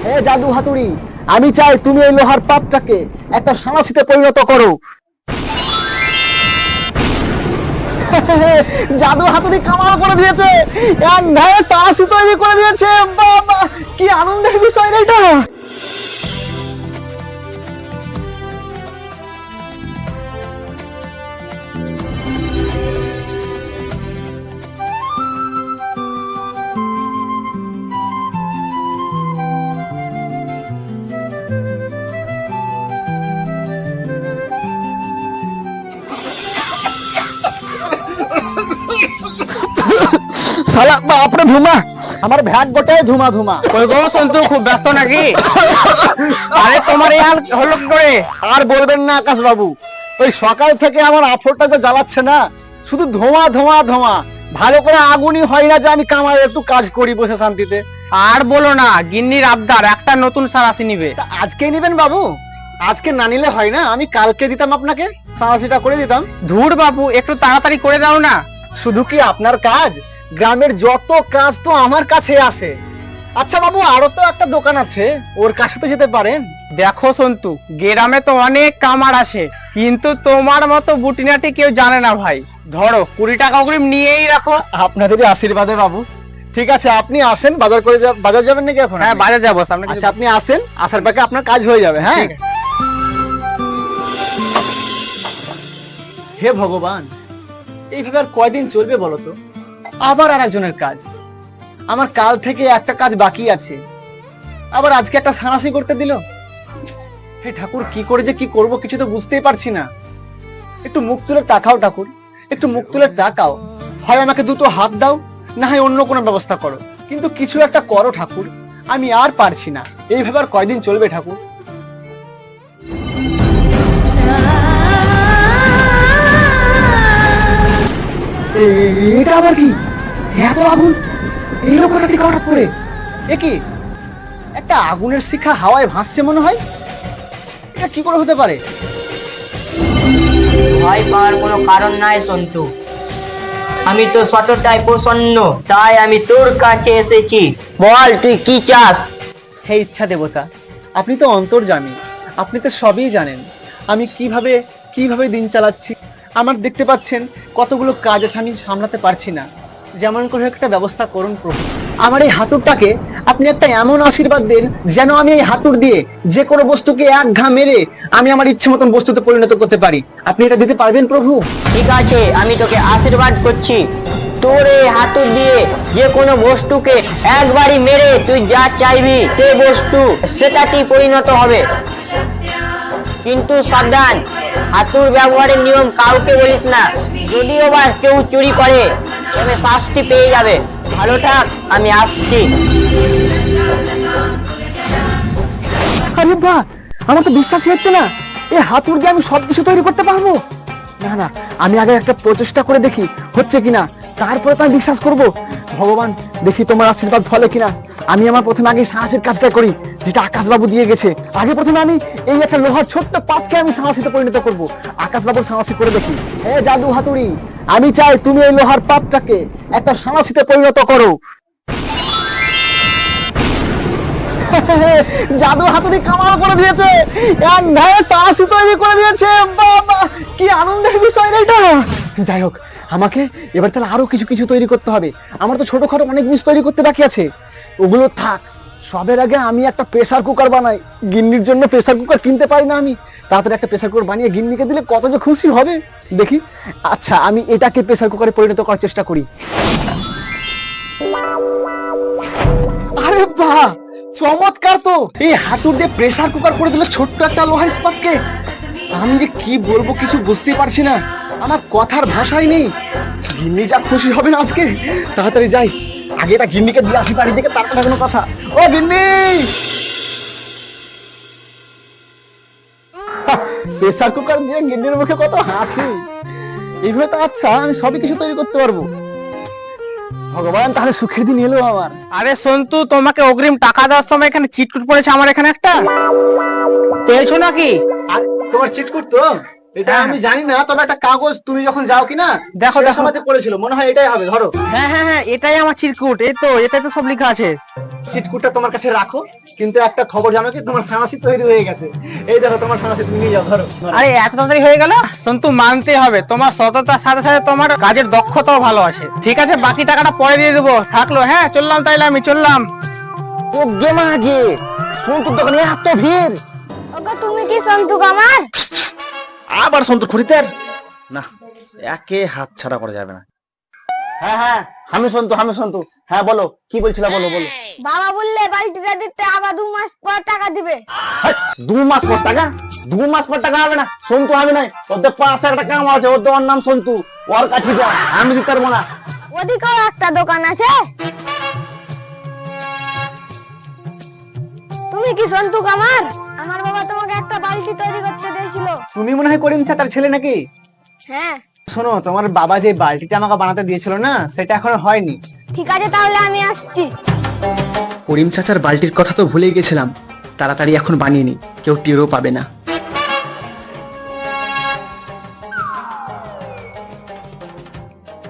হে জাদু হাতুড়ি, আমি চাই তুমি এই লোহার পাতটাকে একটা সাঁড়াশিতে পরিণত করো। জাদু হাতুড়ি কামাল করে দিয়েছে, এক ধারে সাঁড়াশি তৈরি করে দিয়েছে। বাবা, কি আনন্দের বিষয় না এটা। শালা বাপরে ধুমা, আমার ভ্যাট গোটায় ধুমা ধুমা। কই গো সন্তু, খুব ব্যস্ত নাকি? আরে তোমার এই হাল হলো কি করে? আর বলবেন না আকাশ বাবু, ওই সকাল থেকে আমার আফরটা যে জ্বালাচ্ছে না, শুধু ধোঁয়া ধোঁয়া ধোঁয়া। ভালো করে আগুনই হয় না যে আমি কামায় একটু কাজ করি বসে শান্তিতে। আর বলো না, গিন্নির আবদার একটা নতুন সারাসি নিবে। তা আজকেই নেবেন বাবু? আজকে না নিলে হয় না? আমি কালকে দিতাম আপনাকে, সারাশিটা করে দিতাম। ধুর বাবু, একটু তাড়াতাড়ি করে দাও না। শুধু কি আপনার কাজ, গ্রামের যত কাজ তো আমার কাছে আসে। আচ্ছা বাবু, আরো তো একটা দোকান আছে, ওর কাছে তো যেতে পারেন। দেখো সন্তু, গ্রামে তো অনেক কামার আসে, কিন্তু তোমার মতো বুটিনাটি কেউ জানে না ভাই। ধরো 20 টাকা অগ্রিম নিয়েই রাখো। আপনাদেরই আশীর্বাদে বাবু। ঠিক আছে, আপনি আসেন, বাজার করে বাজার যাবেন নাকি এখন? হ্যাঁ, বাজার যাবো সামনে। আচ্ছা, আপনি আসেন, আসার পাকে আপনার কাজ হয়ে যাবে। হ্যাঁ, ঠিক আছে। হে ভগবান, এইভাবে আর কয়দিন চলবে বলো তো? আবার আর একজনের কাজ। আমার কাল থেকে একটা কাজ বাকি আছে, আবার আজকে একটা সানাসি করতে দিল। হে ঠাকুর, কি করে যে কি করব কিছু তো বুঝতেই পারছি না। একটু মুখ তুলে তাকাও ঠাকুর, একটু মুখ তুলে তাকাও। হয় আমাকে দুটো হাত দাও, না হয় অন্য কোনো ব্যবস্থা করো, কিন্তু কিছু একটা করো ঠাকুর। আমি আর পারছি না, এইভাবে আর কয়দিন চলবে ঠাকুর? এটা আবার কি? এত আগুন এলো কোথা থেকে হঠাৎ করে? এ কি, একটা আগুনের শিখা হাওয়ায় ভাসছে মনে হয়। এটা কি করে হতে পারে? ভয় পাওয়ার কোনো কারণ নাই সন্তু, আমি তো সততায় প্রসন্ন, তাই আমি তোর কাছে এসেছি। বল তুই কি চাস? হে ইচ্ছা দেবতা, আপনি তো অন্তর্যামী, আপনি তো সবই জানেন আমি কিভাবে কিভাবে দিন চালাচ্ছি। আমার দেখতে পাচ্ছেন কতগুলো কাজ আছে, আমি সামলাতে পারছি না। যেমন করে একটা ব্যবস্থা করুন প্রভু। আমার এই হাতুড়টাকে আপনি একটা এমন আশীর্বাদ দেন, যেন আমি এই হাতুড় দিয়ে যে কোনো বস্তুকে এক ঘা মেরে আমি আমার ইচ্ছে মতন বস্তুতে পরিণত করতে পারি। আপনি এটা দিতে পারবেন প্রভু? ঠিক আছে, আমি তোকে আশীর্বাদ করছি। তোর এই হাতুড় দিয়ে যে কোনো বস্তুকে একবারই মেরে তুই যা চাইবি সে বস্তু সেটাতেই পরিণত হবে। কিন্তু সাবধান, হাতুড় ব্যবহারের নিয়ম কাউকে বলিস না। যদিও বা কেউ চুরি করে তবে শাস্তি পেয়ে যাবে। ভালো থাক, আমি আসছি। আরে বাহ, আমার তো বিশ্বাসই হচ্ছে না, এই হাতুড় দিয়ে আমি সবকিছু তৈরি করতে পারবো। না না, আমি আগে একটা প্রচেষ্টা করে দেখি হচ্ছে কিনা, তারপরে তো আমি বিশ্বাস করব। ভগবান, দেখি তোমার আশীর্বাদ ফলে কিনা। আমি আমার প্রথমে আগে সাহসের কাজটা করি, যেটা আকাশবাবু দিয়ে গেছে। আগে প্রথমে আমি এই একটা লোহার ছোট্ট পাতকে আমি সাহসিতে পরিণত করব। আকাশবাবুর সাহসী করে দেখি। হে জাদু হাতুড়ি, আমি চাই তুমি এই লোহার পাতটাকে একটা সাহসিতে পরিণত করো। জাদু হাতুড়ি কামাল করে দিয়েছে, এক ধারে সাহসী তৈরি করে দিয়েছে। বাবা, কি আনন্দের বিষয় না এটা। যাই হোক, আমাকে এবার তাহলে আরো কিছু কিছু তৈরি করতে হবে। আমার তো ছোটখাটো অনেক জিনিস তৈরি করতে বাকি আছে, ওগুলো থাক। সবের আগে আমি একটা প্রেসার কুকার বানাই। গিন্নির জন্য প্রেসার কুকার কিনতে পারি না আমি, তাড়াতাড়ি একটা প্রেসার কুকার বানিয়ে গিন্নিকে দিলে কত যে খুশি হবে দেখি। আচ্ছা, আমি এটাকে প্রেসার কুকারে পরিণত করার চেষ্টা করি। আরে বাহ, চমৎকার তো! এই হাতুড় দিয়ে প্রেসার কুকার করে দিল ছোট্ট একটা লোহার ইস্পাতকে। আমি যে কি বলবো কিছু বুঝতেই পারছি না, আমার কথার ভাষাই নেই। গিন্নি যা খুশি হবে না আজকে। তাড়াতাড়ি যাই, আগে এটা গিন্নিকে দিয়ে আসি বাড়ি থেকে, তারপরে কোনো কথা। ও গিন্নি! প্রেসার কুকার দিয়ে গিন্নির মুখে কত হাসি। এইভাবে তো আচ্ছা আমি সবই কিছু তৈরি করতে পারবো। ভগবান, তাহলে সুখের দিন এলো আমার। আরে সন্তু, তোমাকে অগ্রিম টাকা দেওয়ার সময় এখানে চিটকুট পড়েছে আমার এখানে একটা, পেয়েছো নাকি? আর তোমার চিটকুট তো এটা হ্যাঁ, আমি জানি না, তবে একটা কাগজ তুমি যখন যাও কিনা দেখো, সেই দেখো। সময়তে পড়েছিল, মনে হয় এটাই হবে। ধরো হ্যাঁ হ্যাঁ হ্যাঁ, এটাই আমার চিরকুট, এই তো এটাই তো সব লেখা আছে। চিটকুটটা তোমার কাছে রাখো, কিন্তু একটা খবর জানো কি, তোমার সানাসি তৈরি হয়ে গেছে। এই দেখো তোমার সানাসি, তুমি নিয়ে যাও। ধরো ধরো। আরে এত তাড়াতাড়ি হয়ে গেল? সন্তু, মানতে হবে তোমার সততার সাথে সাথে তোমার কাজের দক্ষতাও ভালো আছে। ঠিক আছে, বাকি টাকাটা পরে দিয়ে দেবো, থাকলো। হ্যাঁ, চললাম তাইলে, আমি চললাম। ও গে মাগে, সন্তুর দোকানে এত ভিড়। ওগো তুমি কি সন্তু কামার? আবার সন্তুর খরিদ্দার না, একে হাত ছাড়া করা যাবে না। হ্যাঁ হ্যাঁ, আমি সন্তু। হ্যাঁ বলো, কি বলছিলা, বলো বলো। বাবা বললে বাড়িটা দিতে আবার 2 মাস পর টাকা দিবে। হাট, 2 মাস পর টাকা? 2 মাস পর টাকা হবে না, সন্তু হবে না। ওদের পাশে একটা কাম আছে, ওর নাম সন্তু, ওর কাছে যা, আমি দিতে পারবো না। ওদিকেও একটা দোকান আছে। তুমি কি সন্তু কামার? আমার বাবা তোমাকে একটা বালতি তৈরি করতে দিয়েছিল। তুমি মনে হয় করিম চাচার ছেলে নাকি? হ্যাঁ শোনো, তোমার বাবা যে বালতিটা আমাকে বানাতে দিয়েছিল না, সেটা এখনো হয়নি। ঠিক আছে, তাহলে আমি আসছি। করিম চাচার বালতির কথা তো ভুলেই গেছিলাম, তাড়াতাড়ি এখন বানিয়ে নি, কেউ টেরও পাবে না।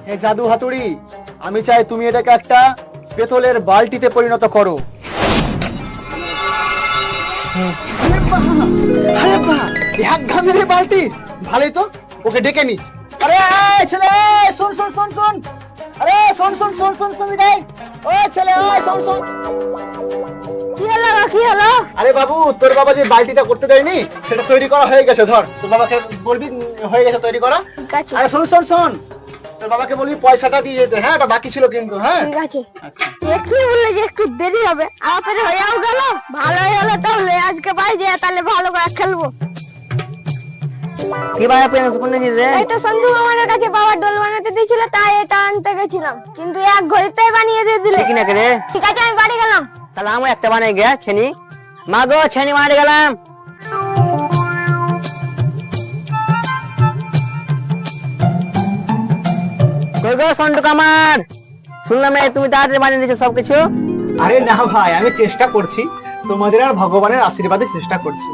হে জাদু হাতুড়ি, আমি চাই তুমি এটাকে একটা পেতলের বালতিতে পরিণত করো। আরে বাহ, এক ঘামের বালতি, ভালোই তো। ওকে ডেকে নি। আরে এই ছেলে, এই, শোন শোন শোন শোন, আরে শোন শোন শোন শোন শোন, এই, ও ছেলে, ওই শোন শোন। কি হলো গো, কি হলো? আরে বাবু, তোর বাবা যে বালতিটা করতে দেয়নি, সেটা তৈরি করা হয়ে গেছে। ধর, তোর বাবাকে বলবি হয়ে গেছে তৈরি করা। ঠিক আছে আরে শোন শোন শোন, তোর বাবাকে বলবি পয়সাটা দিয়ে যেতে। হ্যাঁ, এটা বাকি ছিল কিন্তু। হ্যাঁ ঠিক আছে। আচ্ছা। একটু বললে যে একটু দেরি হবে, আমার হয়েও গেল। ভালোই হলো, তাহলে আজকে বাড়ি যেয়ে তাহলে ভালো করে খেলবো। কি ভাই পেন্স কোন জিনিস রে? এটা সন্তু কামারের কাছে বাবা ডোল বানাতে দিয়েছিল, তাই এটা আনতে গেছিলাম, কিন্তু এক ঘড়িতেই বানিয়ে দিয়ে দিলে। ঠিক না রে? ঠিক আছে, আমি বাড়ি গেলাম। তাহলে আমি একটা বানাই গে ছেনি, মা গো ছেনি মারি গেলাম। কই গো সন্তু কামার, শুনলাম তুমি তাড়াতাড়ি বানিয়ে দিয়েছো সবকিছু। আরে না ভাই, আমি চেষ্টা করছি, তোমাদের আর ভগবানের আশীর্বাদে চেষ্টা করছি।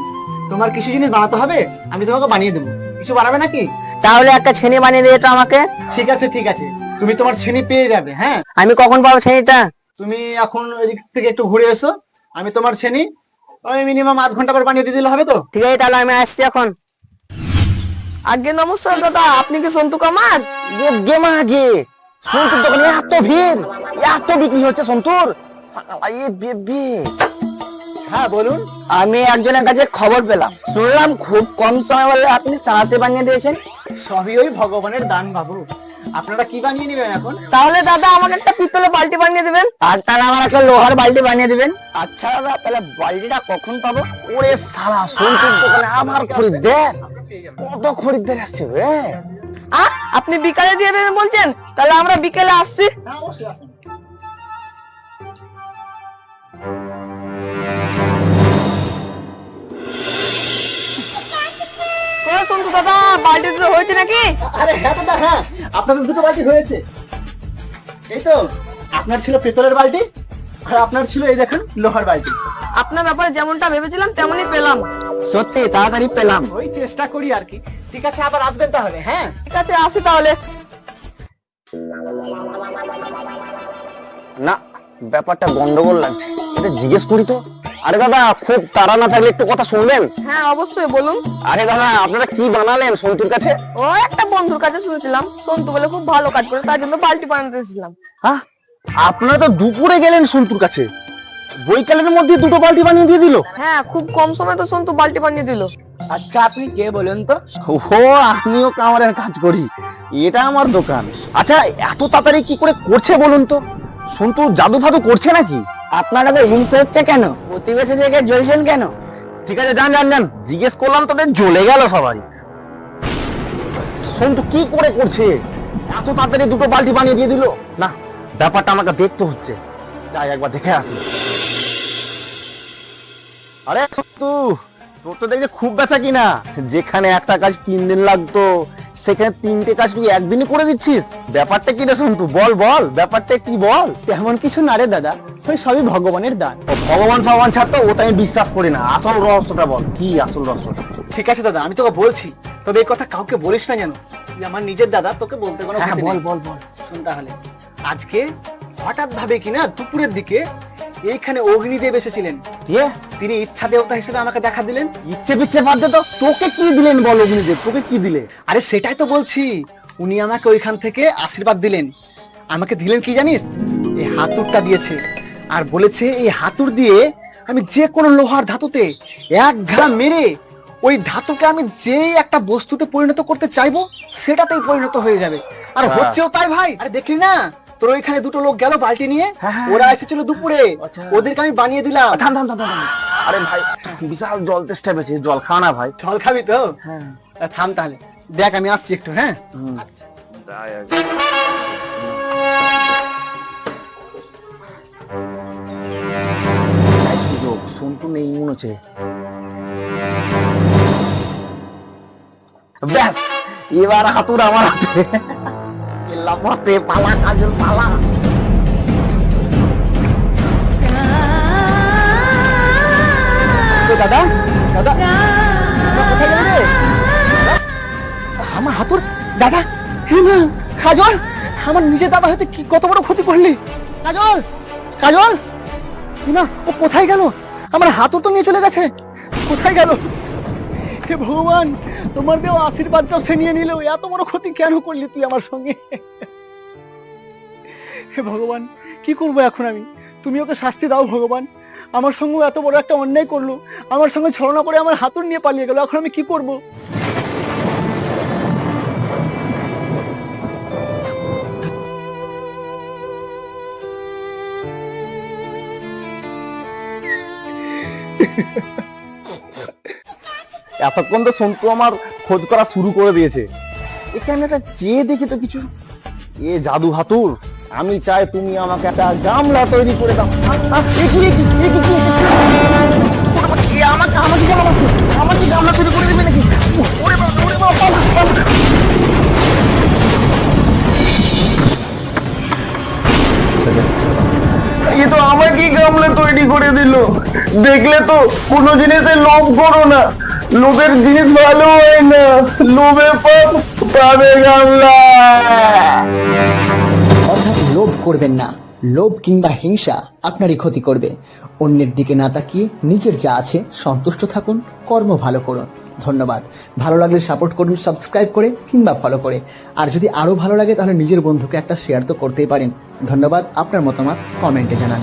তোমার কিছু জিনিস বানাতে হবে, আমি তোমাকে বানিয়ে দেবো। কিছু বানাবে নাকি? তাহলে একটা ছেনি বানিয়ে দিয়ে তো আমাকে। ঠিক আছে ঠিক আছে, তুমি তোমার ছেনি পেয়ে যাবে। হ্যাঁ, আমি কখন পাবো ছেনিটা? তুমি এখন ওইদিক থেকে একটু ঘুরে এসো, আমি তোমার ছেনি ওই মিনিমাম 8 ঘন্টা পর বানিয়ে দিয়ে দিলে হবে তো? ঠিক আছে, তাহলে আমি আসছি এখন। আগে নমস্কার দাদা, আপনি কি সন্তু কামার? গে মা গে, সন্তুর দোকানে এত ভিড়, এত বিক্রি হচ্ছে সন্তুর। হ্যাঁ বলুন। আমি একজনের কাছে খবর পেলাম, শুনলাম খুব কম সময় বলে আপনি সাহায্য বানিয়ে দিয়েছেন। সবই ওই ভগবানের দান বাবু। আপনারা কি বানিয়ে নেবেন এখন? তাহলে দাদা আমাকে একটা পিতলের বালতি বানিয়ে দেবেন। আর তাহলে আমার একটা লোহার বালতি বানিয়ে দিবেন। আচ্ছা দাদা, তাহলে বালতিটা কখন পাবো? ওরে সালা, সন্তুর দোকানে আমার খরিদ্দার, কত খরিদ্দার আসছে রে। আপনি বিকালে দিয়ে দেবেন বলছেন, তাহলে আমরা বিকেলে আসছি। হ্যাঁ অবশ্যই আসুন। ও সন্তু দাদা, বালতি তো হয়েছে নাকি? আরে হ্যাঁ দাদা, হ্যাঁ, আপনাদের দুটো বালতি হয়েছে। এই তো, আপনার ছিল পেতলের বালতি, আর আপনার ছিল এই দেখেন লোহার বালতি। আপনার ব্যাপারে যেমনটা ভেবেছিলাম তেমনই পেলাম। সত্যি তাড়াতাড়ি পেলাম। ওই চেষ্টা করি আর কি। ঠিক আছে, আবার আসবেন তাহলে। হ্যাঁ ঠিক আছে, আসি তাহলে। না, ব্যাপারটা গন্ডগোল লাগছে, এটা জিজ্ঞেস করি তো। আরে দাদা, খুব তাড়া না থাকলে একটু কথা শুনবেন? হ্যাঁ অবশ্যই, বলুন। আরে দাদা, আপনারা কি বানালেন সন্তুর কাছে? ও একটা বন্ধুর কাছে শুনেছিলাম সন্তু বলে খুব ভালো কাজ করে, তার জন্য বালতি বানাতে এসেছিলাম। হ্যাঁ, আপনারা তো দুপুরে গেলেন সন্তুর কাছে, বৈকালের মধ্যে দুটো বালতি বানিয়ে দিয়ে দিল। হ্যাঁ, খুব কম সময় তো সন্তু বালতি বানিয়ে দিল। আচ্ছা, আপনি কে বলেন তো? ও, আমিও কামারের কাজ করি, এটা আমার দোকান। আচ্ছা, এত তাড়াতাড়ি কি করে করছে বলুন তো? সন্তু জাদু ফাদু করছে নাকি? আপনারা তো হিংসা হচ্ছে কেন? প্রতিবেশী থেকে জ্বলছেন কেন? ঠিক আছে, যান যান যান, জিজ্ঞেস করলাম তোদের জ্বলে গেল সবাই। সন্তু কি করে করছে? এত তাড়াতাড়ি দুটো বালতি বানিয়ে দিয়ে দিল। না, ব্যাপারটা আমাকে দেখতে হচ্ছে, যাই একবার দেখে আসি। আরে সন্তু, তোর তো দেখছি খুব ব্যথা কিনা। যেখানে একটা কাজ 3 দিন লাগতো, সেখানে 3টে কাজ তুই একদিনই করে দিচ্ছিস। ব্যাপারটা কি রে সন্তু, বল বল, ব্যাপারটা কি বল। তেমন কিছু না রে দাদা, ওই সবই ভগবানের দান। ও ভগবান ভগবান ছাড়তো, ওটা আমি বিশ্বাস করি না। আসল রহস্যটা বল, কি আসল রহস্যটা? ঠিক আছে দাদা, আমি তোকে বলছি, তবে এই কথা কাউকে বলিস না যেন। তুই আমার নিজের দাদা, তোকে বলতে কোনো হ্যাঁ, ক্ষতি বল নেই। বল বল। শোন তাহলে, আজকে হঠাৎ ভাবে কিনা দুপুরের দিকে এইখানে অগ্নিদেব এসেছিলেন। তিনি ইচ্ছা দেবতা হিসেবে আমাকে দেখা দিলেন। ইচ্ছে পিচ্ছে বাদ দে তো, তোকে কি দিলেন বল অগ্নিদেব, তোকে কি দিলে? আরে সেটাই তো বলছি, উনি আমাকে ওইখান থেকে আশীর্বাদ দিলেন। আমাকে দিলেন কি জানিস? এই হাতুড়টা দিয়েছে, আর বলেছে এই হাতুড় দিয়ে আমি যে কোনো লোহার ধাতুতে এক ঘা মেরে ওই ধাতুকে আমি যেই একটা বস্তুতে পরিণত করতে চাইবো সেটাতেই পরিণত হয়ে যাবে। আর হ্যাঁ। হচ্ছেও তাই ভাই। আরে দেখলি না, তোর ওইখানে দুটো লোক গেল বালতি নিয়ে, হ্যাঁ। ওরা এসেছিল দুপুরে, আচ্ছা। ওদেরকে আমি বানিয়ে দিলাম। থাম থাম থাম থাম থাম। আরে ভাই, বিশাল জল তেষ্টা পেয়েছে, জল খাও না ভাই। জল খাবি তো? হ্যাঁ। থাম তাহলে, দেখ আমি আসছি একটু। হ্যাঁ আচ্ছা। সন্তু নেই মনে হচ্ছে। ব্যাস, এবার হাতুড় আমার হাতে। লাফাতে পালা, কাজল পালা। তো দাদা, দাদা তোরা কোথায় গেলে রে? দাদা? আমার হাতুর দাদা, হে না, কাজল, আমার নিজের দাদা হয়তো কি কত বড় ক্ষতি করলি। কাজল, কাজল, হে না, ও কোথায় গেল? আমার হাতুর তো নিয়ে চলে গেছে, কোথায় গেল? হে ভগবান, তোমার দেওয়া আশীর্বাদটাও সে নিয়ে নিল। এত বড় ক্ষতি কেন করলি তুই আমার সঙ্গে? হে ভগবান, কি করবো এখন আমি? তুমি ওকে শাস্তি দাও ভগবান। আমার সঙ্গে এত বড় একটা অন্যায় করলো, আমার সঙ্গে ছলনা করে আমার হাতুড় নিয়ে পালিয়ে গেল। এখন আমি কি করব? এতক্ষণ তো সন্তু আমার খোঁজ করা শুরু করে দিয়েছে। এখানে একটা চেয়ে দেখি তো কিছু। এ জাদু হাতুর, আমি চাই তুমি আমাকে একটা গামলা তৈরি করে দাও। আমাকে আমাকে গামলা, আমাকে গামলা তৈরি করে দিবে নাকি? ওরে বাবা, ওরে বাবা, পালা, পালা। এ তো আমাকে গামলা তৈরি করে দিল। দেখলে তো, কোনো জিনিসে লোভ করো না, লোভের জিনিস ভালো হয় না, লোভে পাপ, পাবে গামলা। অর্থাৎ লোভ করবেন না। লোভ কিংবা হিংসা আপনারই ক্ষতি করবে। অন্যের দিকে না তাকিয়ে নিজের যা আছে সন্তুষ্ট থাকুন, কর্ম ভালো করুন। ধন্যবাদ। ভালো লাগলে সাপোর্ট করুন সাবস্ক্রাইব করে কিংবা ফলো করে। আর যদি আরও ভালো লাগে তাহলে নিজের বন্ধুকে একটা শেয়ার তো করতেই পারেন। ধন্যবাদ। আপনার মতামত কমেন্টে জানান।